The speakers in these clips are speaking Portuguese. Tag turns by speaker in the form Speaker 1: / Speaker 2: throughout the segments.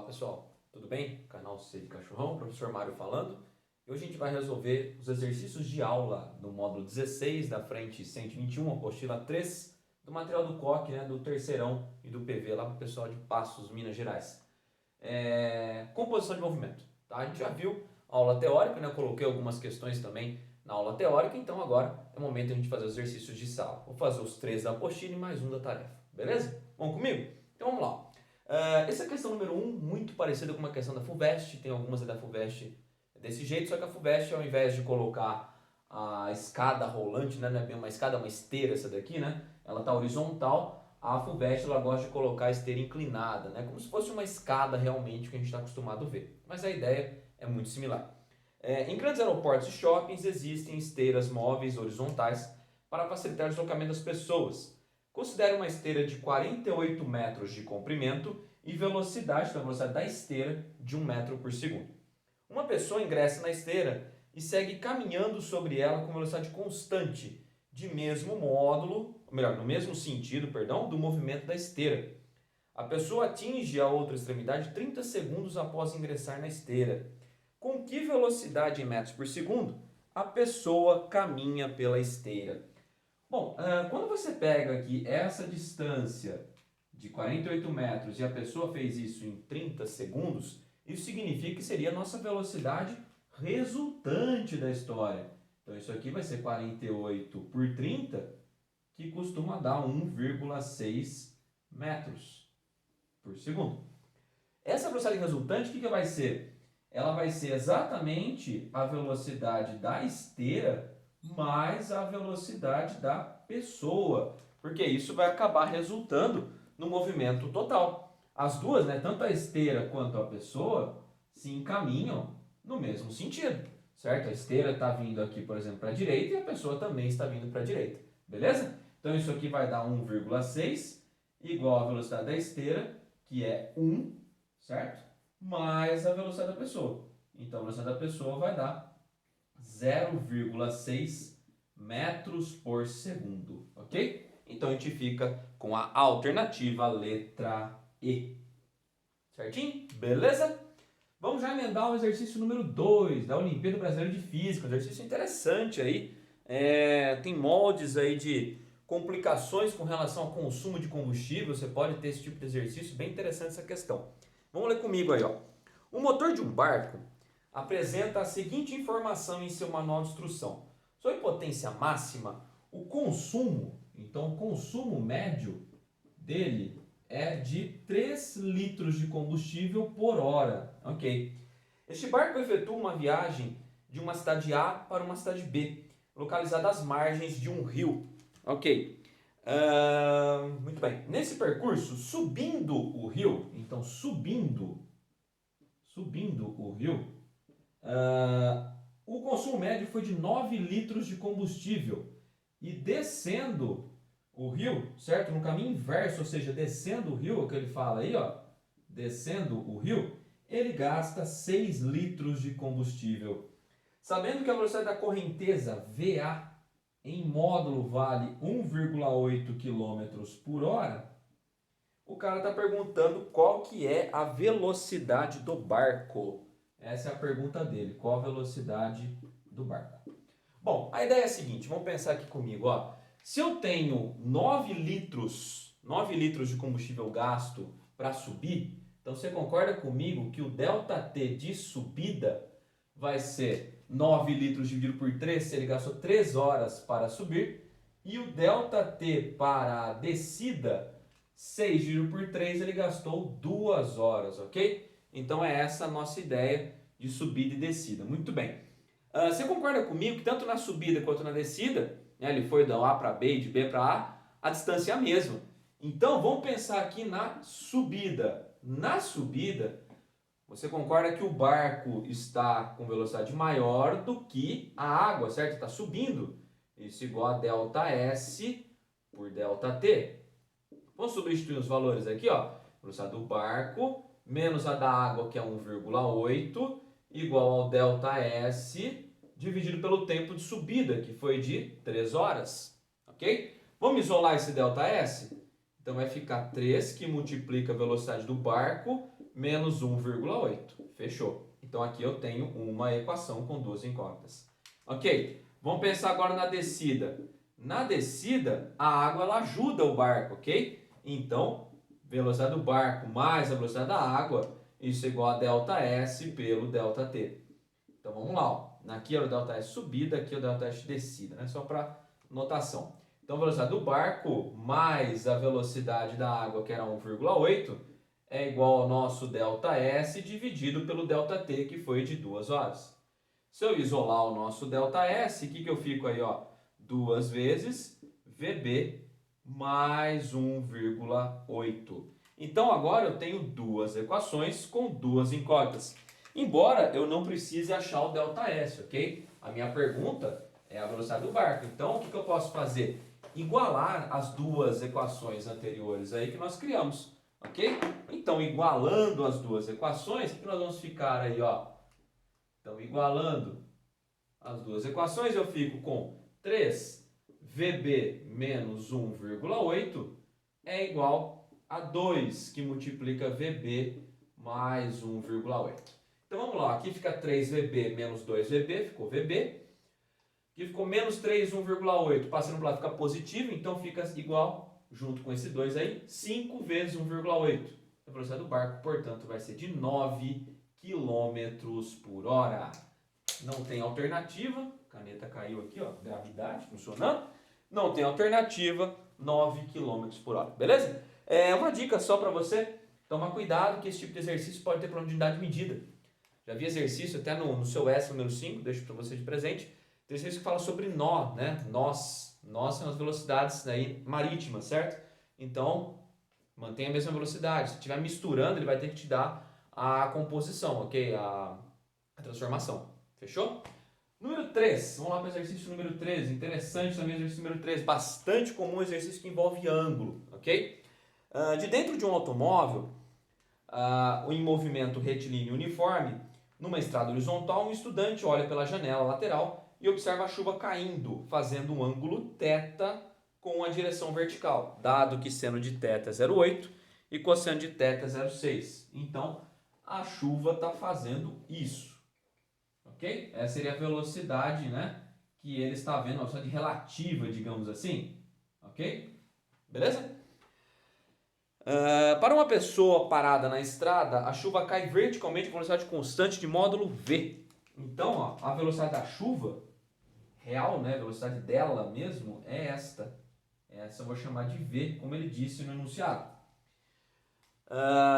Speaker 1: Olá pessoal, tudo bem? Canal C de Cachorrão, professor Mário falando. E hoje a gente vai resolver os exercícios de aula no módulo 16 da frente 121, apostila 3, do material do COC, do terceirão e do PV, lá para o pessoal de Passos, Minas Gerais. Composição de movimento. Tá? A gente já viu a aula teórica, eu coloquei algumas questões também na aula teórica, então agora é o momento de a gente fazer os exercícios de sala. Vou fazer os 3 da apostila e mais um da tarefa, beleza? Vamos comigo? Então vamos lá. Essa é a questão número 1, muito parecida com uma questão da FUVEST, tem algumas da FUVEST desse jeito, só que a FUVEST, ao invés de colocar a escada rolante, não é bem uma escada, é uma esteira essa daqui, ela está horizontal, a FUVEST ela gosta de colocar a esteira inclinada, como se fosse uma escada realmente que a gente está acostumado a ver, mas a ideia é muito similar. Em grandes aeroportos e shoppings existem esteiras móveis horizontais para facilitar o deslocamento das pessoas. Considere uma esteira de 48 metros de comprimento e velocidade, a velocidade da esteira, de 1 metro por segundo. Uma pessoa ingressa na esteira e segue caminhando sobre ela com velocidade constante, no mesmo sentido, do movimento da esteira. A pessoa atinge a outra extremidade 30 segundos após ingressar na esteira. Com que velocidade em metros por segundo a pessoa caminha pela esteira? Bom, quando você pega aqui essa distância de 48 metros e a pessoa fez isso em 30 segundos, isso significa que seria a nossa velocidade resultante da história. Então isso aqui vai ser 48 por 30, que costuma dar 1,6 metros por segundo. Essa velocidade resultante, o que vai ser? Ela vai ser exatamente a velocidade da esteira mais a velocidade da pessoa, porque isso vai acabar resultando no movimento total. As duas, tanto a esteira quanto a pessoa, se encaminham no mesmo sentido, certo? A esteira está vindo aqui, por exemplo, para a direita e a pessoa também está vindo para a direita, beleza? Então isso aqui vai dar 1,6 igual a velocidade da esteira, que é 1, certo? Mais a velocidade da pessoa. Então a velocidade da pessoa vai dar 0,6 metros por segundo, ok? Então a gente fica com a alternativa letra E. Certinho? Beleza? Vamos já emendar o exercício número 2 da Olimpíada Brasileira de Física. Um exercício interessante aí. Tem moldes aí de complicações com relação ao consumo de combustível. Você pode ter esse tipo de exercício, bem interessante essa questão. Vamos ler comigo aí, ó. O motor de um barco apresenta a seguinte informação em seu manual de instrução. Sob potência máxima, o consumo médio dele é de 3 litros de combustível por hora. Ok. Este barco efetua uma viagem de uma cidade A para uma cidade B, localizada às margens de um rio. Ok. Muito bem. Nesse percurso, subindo o rio, o consumo médio foi de 9 litros de combustível. E descendo o rio, certo? No caminho inverso, ou seja, descendo o rio, é o que ele fala aí, ó. Descendo o rio, ele gasta 6 litros de combustível. Sabendo que a velocidade da correnteza VA em módulo vale 1,8 km por hora, o cara está perguntando qual que é a velocidade do barco. Essa é a pergunta dele, qual a velocidade do barco? Bom, a ideia é a seguinte, vamos pensar aqui comigo, ó. Se eu tenho 9 litros de combustível gasto para subir, então você concorda comigo que o ΔT de subida vai ser 9 litros dividido por 3, se ele gastou 3 horas para subir, e o ΔT para a descida, 6 dividido por 3, ele gastou 2 horas, ok? Então é essa a nossa ideia de subida e descida. Muito bem. Você concorda comigo que tanto na subida quanto na descida, ele foi da A para B e de B para A distância é a mesma. Então vamos pensar aqui na subida. Na subida, você concorda que o barco está com velocidade maior do que a água, certo? Está subindo. Isso igual a ΔS por ΔT. Vamos substituir os valores aqui, ó. Velocidade do barco menos a da água, que é 1,8, igual ao ΔS dividido pelo tempo de subida, que foi de 3 horas. Ok? Vamos isolar esse ΔS? Então vai ficar 3, que multiplica a velocidade do barco, menos 1,8. Fechou. Então aqui eu tenho uma equação com duas incógnitas. Ok, vamos pensar agora na descida. Na descida, a água ela ajuda o barco, ok? Então, velocidade do barco mais a velocidade da água, isso é igual a ΔS pelo ΔT. Então vamos lá, ó. Aqui é o ΔS subida, aqui é o ΔS descida, né? Só para notação. Então a velocidade do barco mais a velocidade da água, que era 1,8, é igual ao nosso ΔS dividido pelo ΔT, que foi de 2 horas. Se eu isolar o nosso ΔS, o que eu fico aí, ó? 2 vezes VB mais 1,8. Então agora eu tenho duas equações com duas incógnitas. Embora eu não precise achar o ΔS, ok? A minha pergunta é a velocidade do barco. Então o que eu posso fazer? Igualar as duas equações anteriores aí que nós criamos, ok? Então igualando as duas equações, o que nós vamos ficar aí, ó? Então igualando as duas equações eu fico com 3VB menos 1,8 é igual a 2, que multiplica VB mais 1,8. Então vamos lá, aqui fica 3VB menos 2VB, ficou VB. Aqui ficou menos 3, 1,8, passando para lá fica positivo, então fica igual, junto com esse 2 aí, 5 vezes 1,8. A velocidade do barco, portanto, vai ser de 9 km por hora. Não tem alternativa, a caneta caiu aqui, ó, gravidade funcionando. Não tem alternativa, 9 km por hora, beleza? É uma dica só para você, tomar cuidado que esse tipo de exercício pode ter problema de unidade de medida. Já vi exercício até no seu S número 5, deixo para você de presente, tem exercício que fala sobre nó, né? Nós são as velocidades aí marítimas, certo? Então, mantenha a mesma velocidade. Se estiver misturando, ele vai ter que te dar a composição, ok? A transformação. Fechou? Número 3. Vamos lá para o exercício número 3. Interessante também o exercício número 3. Bastante comum exercício que envolve ângulo, ok? De dentro de um automóvel, em movimento retilíneo uniforme, numa estrada horizontal, um estudante olha pela janela lateral e observa a chuva caindo, fazendo um ângulo θ com a direção vertical, dado que seno de θ é 0,8 e cosseno de θ é 0,6. Então, a chuva está fazendo isso. Ok? Essa seria a velocidade, né, que ele está vendo, a velocidade relativa, digamos assim. Ok? Beleza? Para uma pessoa parada na estrada, a chuva cai verticalmente com velocidade constante de módulo V. Então, ó, a velocidade da chuva real, né, a velocidade dela mesmo, é esta. Essa eu vou chamar de V, como ele disse no enunciado.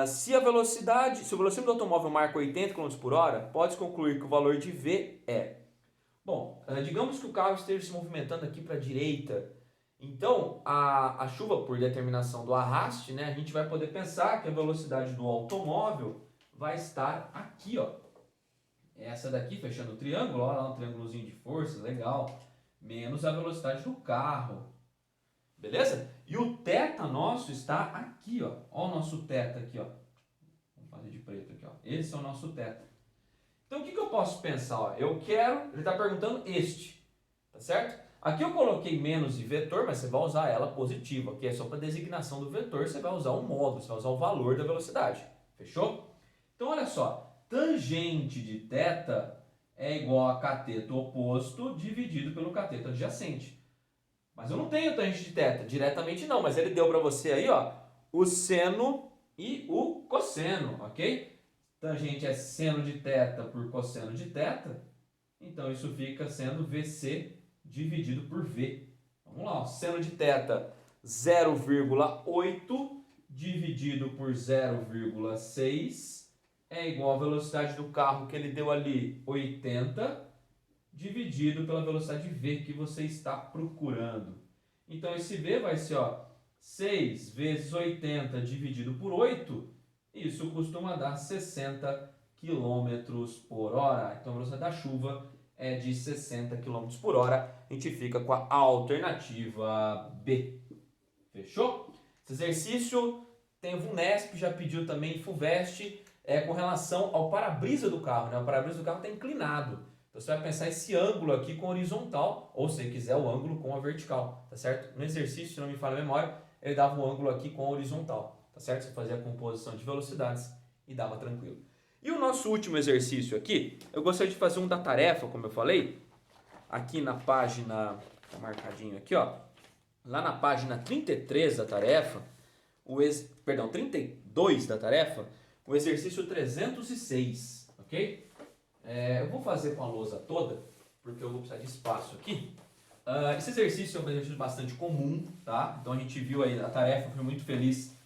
Speaker 1: Se o velocímetro do automóvel marca 80 km por hora, pode-se concluir que o valor de V é... Bom, digamos que o carro esteja se movimentando aqui para a direita. Então, a chuva, por determinação do arraste, né, a gente vai poder pensar que a velocidade do automóvel vai estar aqui, ó. Essa daqui, fechando o triângulo, olha lá um triângulozinho de força, legal. Menos a velocidade do carro. Beleza? E o θ nosso está aqui, ó. Olha o nosso θ aqui, ó. Vamos fazer de preto aqui, ó. Esse é o nosso θ. Então, o que eu posso pensar? Ó? Ele está perguntando este, tá certo? Aqui eu coloquei menos de vetor, mas você vai usar ela positiva, que é só para designação do vetor, você vai usar o módulo, você vai usar o valor da velocidade. Fechou? Então, olha só. Tangente de θ é igual a cateto oposto dividido pelo cateto adjacente. Mas eu não tenho tangente de θ, diretamente não, mas ele deu para você aí, ó, o seno e o cosseno, ok? Tangente é seno de θ por cosseno de θ, então isso fica sendo VC dividido por V. Vamos lá, ó, seno de θ 0,8 dividido por 0,6 é igual à velocidade do carro que ele deu ali, 80, dividido pela velocidade V que você está procurando. Então esse V vai ser, ó, 6 vezes 80 dividido por 8, isso costuma dar 60 km por hora. Então a velocidade da chuva é de 60 km por hora. A gente fica com a alternativa B. Fechou? Esse exercício tem o VUNESP, já pediu também FUVEST, com relação ao para-brisa do carro, né? O para-brisa do carro está inclinado. Então você vai pensar esse ângulo aqui com horizontal, ou se quiser o ângulo com a vertical, tá certo? No exercício, se não me falha a memória, ele dava o ângulo aqui com a horizontal, tá certo? Você fazia a composição de velocidades e dava tranquilo. E o nosso último exercício aqui, eu gostaria de fazer um da tarefa, como eu falei, aqui na página, tá marcadinho aqui, ó, lá na página 33 da tarefa, 32 da tarefa, o exercício 306, ok? Eu vou fazer com a lousa toda, porque eu vou precisar de espaço aqui. Esse exercício é um exercício bastante comum, tá? Então a gente viu aí a tarefa, fui muito feliz,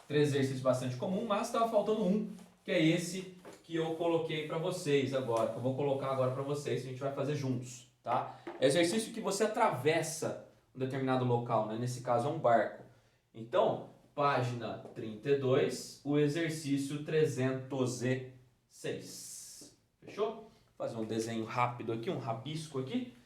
Speaker 1: 3 exercícios bastante comum, mas estava faltando um, que é esse que eu coloquei para vocês agora, que eu vou colocar agora para vocês, que a gente vai fazer juntos, tá? É exercício que você atravessa um determinado local, né? Nesse caso é um barco. Então, página 32, o exercício 306. Fechou? Vou fazer um desenho rápido aqui, um rabisco aqui.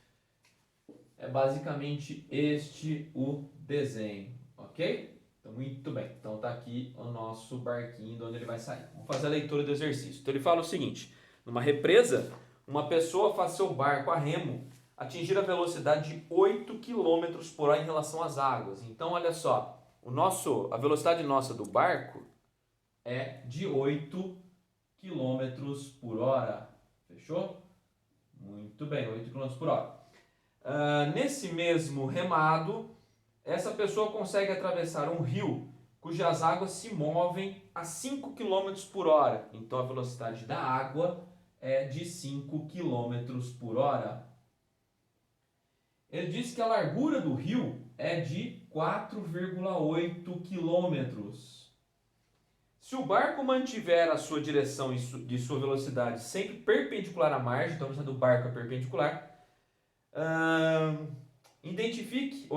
Speaker 1: É basicamente este o desenho, ok? Então, muito bem. Então, tá aqui o nosso barquinho de onde ele vai sair. Vamos fazer a leitura do exercício. Então, ele fala o seguinte: numa represa, uma pessoa faz seu barco a remo atingir a velocidade de 8 km por hora em relação às águas. Então, olha só, a velocidade nossa do barco é de 8 km por hora. Fechou? Muito bem, 8 km por hora. Nesse mesmo remado, essa pessoa consegue atravessar um rio cujas águas se movem a 5 km por hora. Então, a velocidade da água é de 5 km por hora. Ele diz que a largura do rio é de 4,8 km. Se o barco mantiver a sua direção de sua velocidade sempre perpendicular à margem, então a velocidade do barco é perpendicular, identifique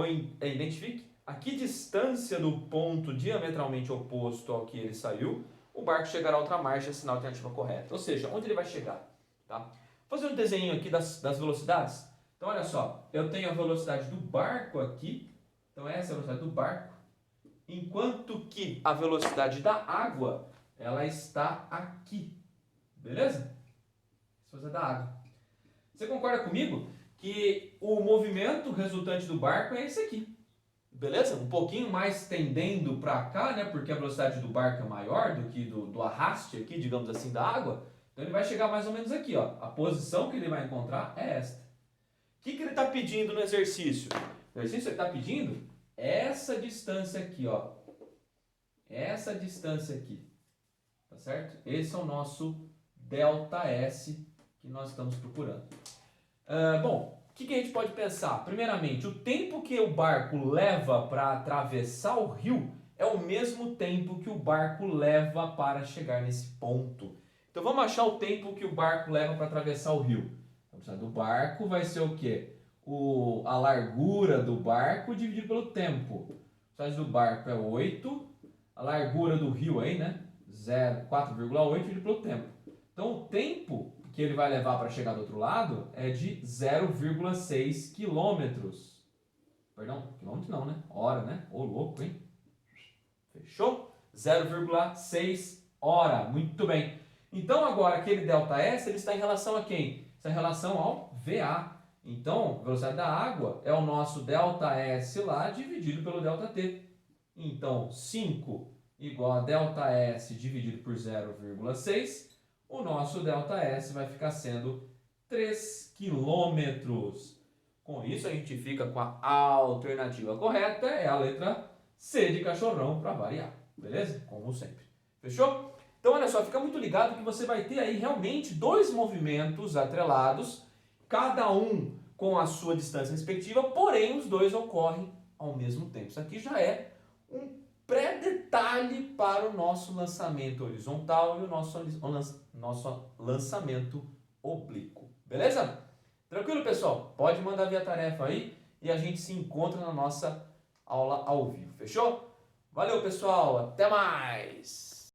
Speaker 1: a que distância do ponto diametralmente oposto ao que ele saiu, o barco chegará a outra margem, sinal a alternativa correta. Ou seja, onde ele vai chegar. Tá? Vou fazer um desenho aqui das velocidades. Então, olha só, eu tenho a velocidade do barco aqui, então essa é a velocidade do barco, enquanto que a velocidade da água, ela está aqui, beleza? Essa é a velocidade da água. Você concorda comigo que o movimento resultante do barco é esse aqui, beleza? Um pouquinho mais tendendo para cá, né? Porque a velocidade do barco é maior do que do arraste aqui, digamos assim, da água. Então ele vai chegar mais ou menos aqui, ó. A posição que ele vai encontrar é esta. O que ele está pedindo no exercício? O exercício ele está pedindo essa distância aqui, ó. Essa distância aqui, tá certo? Esse é o nosso ΔS que nós estamos procurando. Bom, o que a gente pode pensar? Primeiramente, o tempo que o barco leva para atravessar o rio é o mesmo tempo que o barco leva para chegar nesse ponto. Então vamos achar o tempo que o barco leva para atravessar o rio. A velocidade do barco vai ser o quê? A largura do barco dividido pelo tempo. A velocidade do barco é 8, a largura do rio aí, né? 4,8 dividido pelo tempo. Então o tempo que ele vai levar para chegar do outro lado é de 0,6 quilômetros. Perdão, quilômetro não, né? Hora, né? Ô, louco, hein? Fechou? 0,6 hora. Muito bem. Então agora aquele ΔS ele está em relação a quem? Está em relação ao VA. Então, a velocidade da água é o nosso ΔS lá dividido pelo ΔT. Então, 5 igual a ΔS dividido por 0,6. O nosso ΔS vai ficar sendo 3 quilômetros. Com isso, a gente fica com a alternativa correta, é a letra C de cachorrão para variar. Beleza? Como sempre. Fechou? Então, olha só, fica muito ligado que você vai ter aí realmente 2 movimentos atrelados, cada um com a sua distância respectiva, porém os 2 ocorrem ao mesmo tempo. Isso aqui já é um pré-detalhe para o nosso lançamento horizontal e o nosso lançamento oblíquo. Beleza? Tranquilo, pessoal? Pode mandar via tarefa aí e a gente se encontra na nossa aula ao vivo. Fechou? Valeu, pessoal! Até mais!